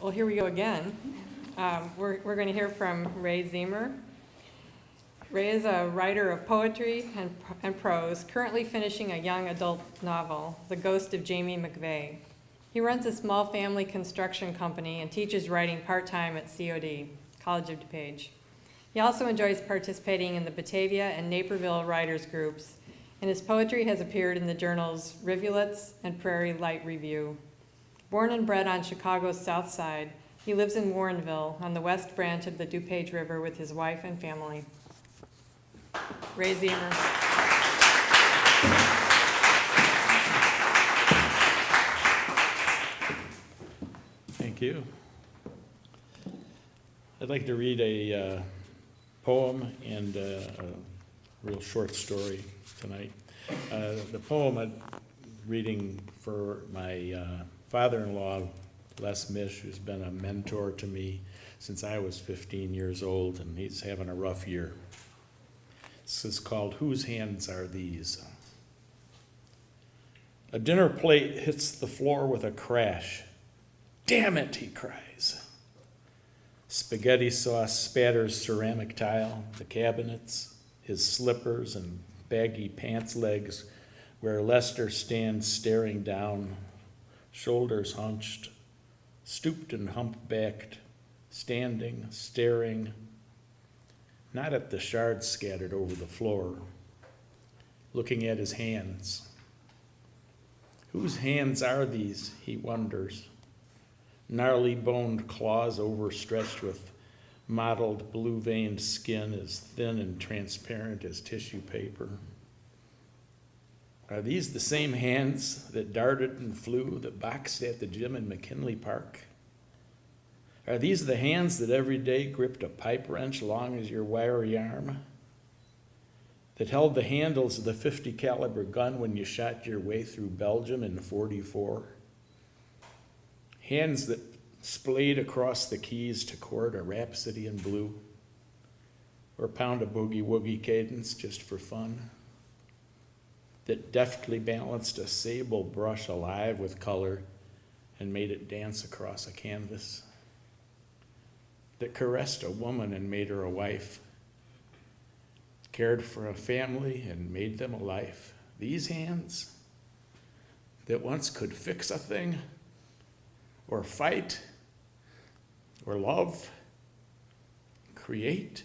Well, here we go again. We're going to hear from Ray Ziemer. Ray is a writer of poetry and prose, currently finishing a young adult novel, The Ghost of Jamie McVeigh. He runs a small family construction company and teaches writing part-time at COD, College of DuPage. He also enjoys participating in the Batavia and Naperville writers groups, and his poetry has appeared in the journals Rivulets and Prairie Light Review. Born and bred on Chicago's South Side, he lives in Warrenville on the west branch of the DuPage River with his wife and family. Ray Ziemer. Thank you. I'd like to read a poem and a real short story tonight. The poem I'm reading for my father-in-law, Les Mish, who's been a mentor to me since I was 15 years old, and he's having a rough year. This is called Whose Hands Are These? A dinner plate hits the floor with a crash. Damn it, he cries. Spaghetti sauce spatters ceramic tile, the cabinets, his slippers and baggy pants legs where Lester stands staring down, shoulders hunched, stooped and humpbacked, standing, staring, not at the shards scattered over the floor, looking at his hands. Whose hands are these, he wonders. Gnarly boned claws overstretched with mottled blue-veined skin as thin and transparent as tissue paper. Are these the same hands that darted and flew, that boxed at the gym in McKinley Park? Are these the hands that every day gripped a pipe wrench long as your wiry arm? That held the handles of the .50 caliber gun when you shot your way through Belgium in '44? Hands that splayed across the keys to chord a Rhapsody in Blue? Or pound a boogie-woogie cadence just for fun? That deftly balanced a sable brush alive with color and made it dance across a canvas? That caressed a woman and made her a wife, cared for a family and made them a life? These hands that once could fix a thing, or fight, or love, create?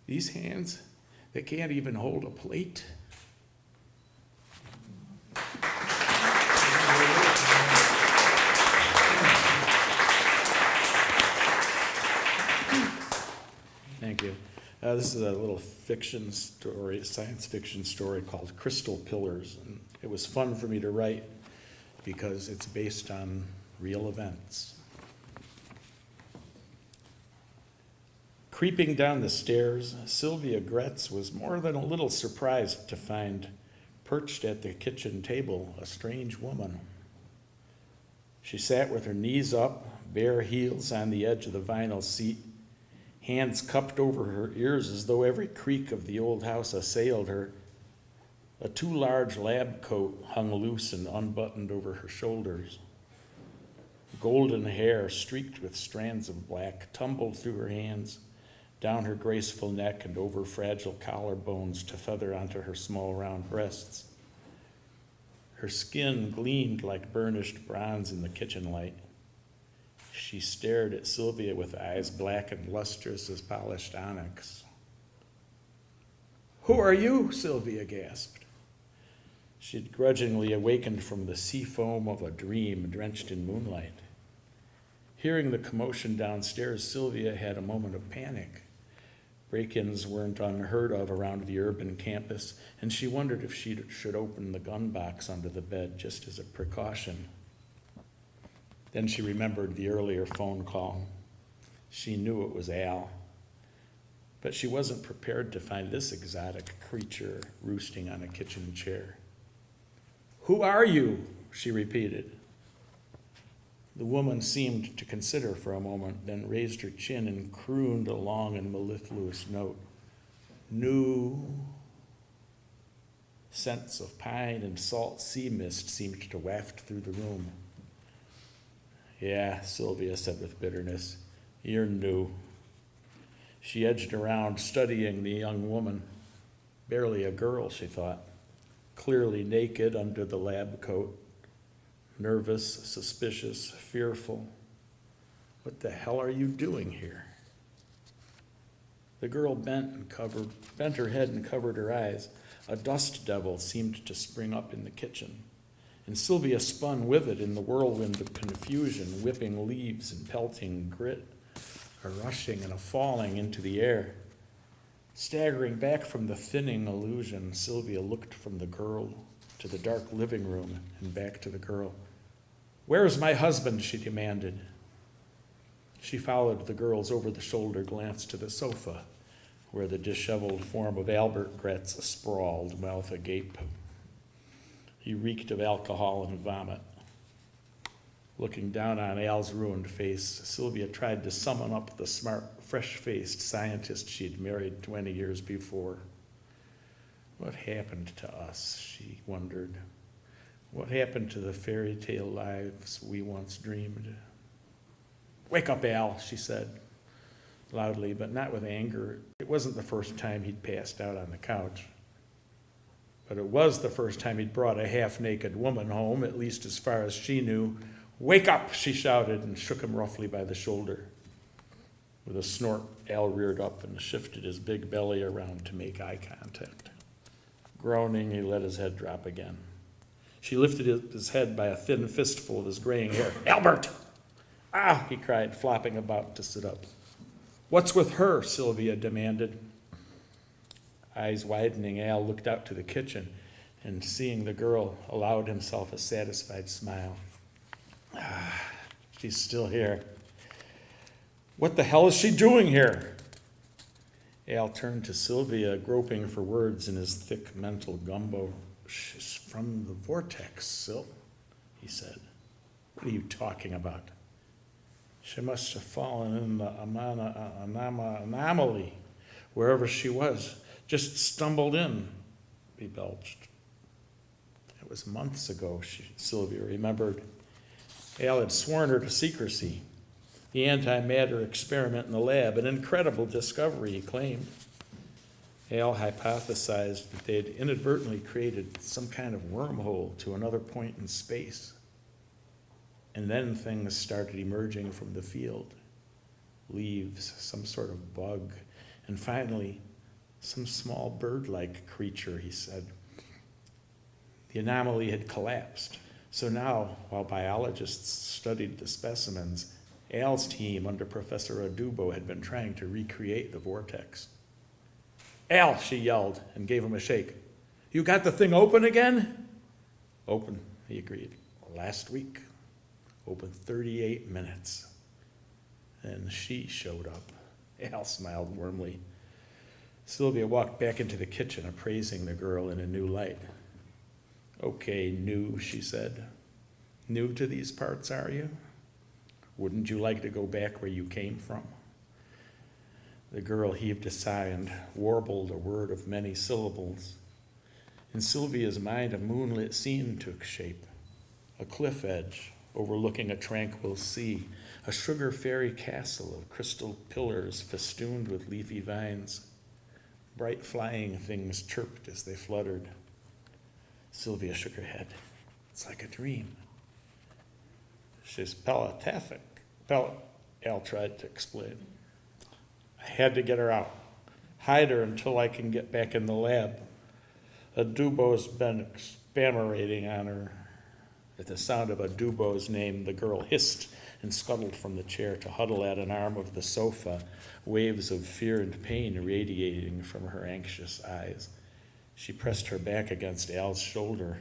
These hands that can't even hold a plate? Thank you. This is a little fiction story, science fiction story called Crystal Pillars. And it was fun for me to write because it's based on real events. Creeping down the stairs, Sylvia Gretz was more than a little surprised to find, perched at the kitchen table, a strange woman. She sat with her knees up, bare heels on the edge of the vinyl seat, hands cupped over her ears as though every creak of the old house assailed her. A too large lab coat hung loose and unbuttoned over her shoulders. Golden hair, streaked with strands of black, tumbled through her hands, down her graceful neck and over fragile collarbones to feather onto her small round breasts. Her skin gleamed like burnished bronze in the kitchen light. She stared at Sylvia with eyes black and lustrous as polished onyx. "Who are you?" Sylvia gasped. She'd grudgingly awakened from the sea foam of a dream drenched in moonlight. Hearing the commotion downstairs, Sylvia had a moment of panic. Break-ins weren't unheard of around the urban campus, and she wondered if she should open the gun box under the bed just as a precaution. Then she remembered the earlier phone call. She knew it was Al, but she wasn't prepared to find this exotic creature roosting on a kitchen chair. "Who are you?" she repeated. The woman seemed to consider for a moment, then raised her chin and crooned a long and mellifluous note. "New." Scents of pine and salt sea mist seemed to waft through the room. Yeah, Sylvia said with bitterness. You're new. She edged around, studying the young woman. Barely a girl, she thought. Clearly naked under the lab coat. Nervous, suspicious, fearful. What the hell are you doing here? The girl bent her head and covered her eyes. A dust devil seemed to spring up in the kitchen, and Sylvia spun with it in the whirlwind of confusion, whipping leaves and pelting grit, a rushing and a falling into the air. Staggering back from the thinning illusion, Sylvia looked from the girl to the dark living room and back to the girl. "Where is my husband?" she demanded. She followed the girl's over-the-shoulder glance to the sofa, where the disheveled form of Albert Gretz sprawled, mouth agape. He reeked of alcohol and vomit. Looking down on Al's ruined face, Sylvia tried to summon up the smart, fresh-faced scientist she'd married 20 years before. What happened to us, she wondered. What happened to the fairy tale lives we once dreamed? "Wake up, Al," she said, loudly, but not with anger. It wasn't the first time he'd passed out on the couch. But it was the first time he'd brought a half-naked woman home, at least as far as she knew. "Wake up," she shouted, and shook him roughly by the shoulder. With a snort, Al reared up and shifted his big belly around to make eye contact. Groaning, he let his head drop again. She lifted his head by a thin fistful of his graying hair. "Albert!" "Ah!" he cried, flopping about to sit up. "What's with her?" Sylvia demanded. Eyes widening, Al looked out to the kitchen, and seeing the girl, allowed himself a satisfied smile. "Ah, she's still here. What the hell is she doing here?" Al turned to Sylvia, groping for words in his thick mental gumbo. "She's from the vortex, Syl," he said. "What are you talking about?" "She must have fallen in the anomaly, wherever she was. Just stumbled in," he belched. It was months ago, Sylvia remembered. Al had sworn her to secrecy. The antimatter experiment in the lab, an incredible discovery, he claimed. Al hypothesized that they had inadvertently created some kind of wormhole to another point in space. And then things started emerging from the field. Leaves, some sort of bug, and finally, some small bird-like creature, he said. The anomaly had collapsed. So now, while biologists studied the specimens, Al's team under Professor Adubo had been trying to recreate the vortex. "Al," she yelled and gave him a shake. "You got the thing open again?" "Open," he agreed. "Last week. Open 38 minutes. And she showed up." Al smiled warmly. Sylvia walked back into the kitchen, appraising the girl in a new light. "Okay, new," she said. "New to these parts, are you? Wouldn't you like to go back where you came from?" The girl heaved a sigh and warbled a word of many syllables. In Sylvia's mind, a moonlit scene took shape. A cliff edge overlooking a tranquil sea, a sugar fairy castle of crystal pillars festooned with leafy vines. Bright flying things chirped as they fluttered. Sylvia shook her head. "It's like a dream." "She's telepathic," Al tried to explain. "I had to get her out. Hide her until I can get back in the lab. Adubo's been experimenting on her." At the sound of Adubo's name, the girl hissed and scuttled from the chair to huddle at an arm of the sofa, waves of fear and pain radiating from her anxious eyes. She pressed her back against Al's shoulder,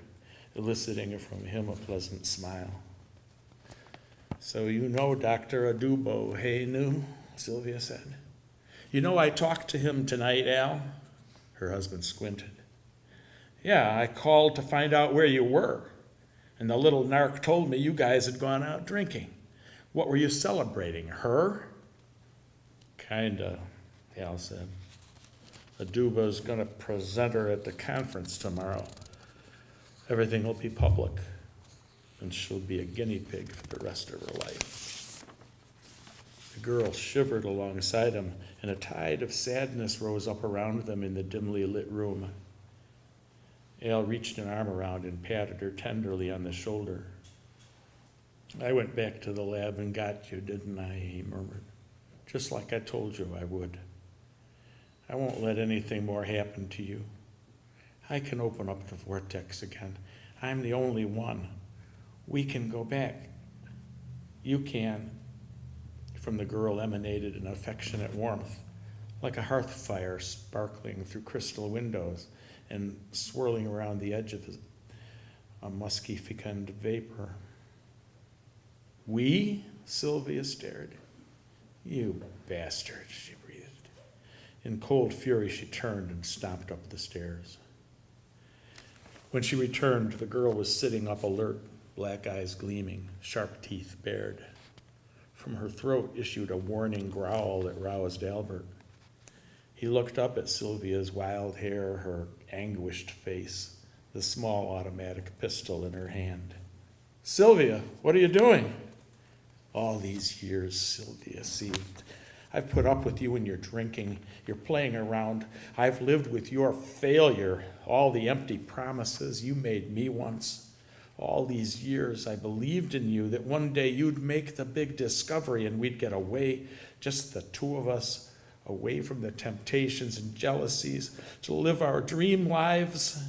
eliciting from him a pleasant smile. "So you know Dr. Adubo, hey, new?" Sylvia said. "You know I talked to him tonight, Al?" Her husband squinted. "Yeah, I called to find out where you were. And the little narc told me you guys had gone out drinking. What were you celebrating, her?" "Kinda," Al said. "Aduba's going to present her at the conference tomorrow. Everything will be public." and she'll be a guinea pig for the rest of her life. The girl shivered alongside him, and a tide of sadness rose up around them in the dimly lit room. Al reached an arm around and patted her tenderly on the shoulder. "I went back to the lab and got you, didn't I?" he murmured. "Just like I told you I would. I won't let anything more happen to you. I can open up the vortex again. I'm the only one. We can go back. You can." From the girl emanated an affectionate warmth, like a hearth fire sparkling through crystal windows and swirling around the edge of a musky, fecund vapor. "We?" Sylvia stared. "You bastard," she breathed. In cold fury, she turned and stomped up the stairs. When she returned, the girl was sitting up alert, black eyes gleaming, sharp teeth bared. From her throat issued a warning growl that roused Albert. He looked up at Sylvia's wild hair, her anguished face, the small automatic pistol in her hand. "Sylvia, what are you doing?" "All these years," Sylvia seethed, "I've put up with you and your drinking, your playing around. I've lived with your failure, all the empty promises you made me once. All these years I believed in you, that one day you'd make the big discovery and we'd get away, just the two of us, away from the temptations and jealousies, to live our dream lives."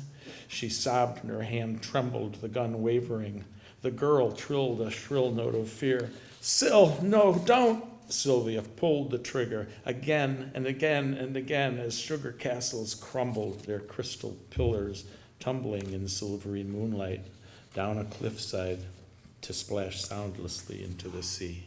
She sobbed and her hand trembled, the gun wavering. The girl trilled a shrill note of fear. "Syl, no, don't!" Sylvia pulled the trigger again and again and again as sugar castles crumbled, their crystal pillars tumbling in silvery moonlight down a cliffside to splash soundlessly into the sea.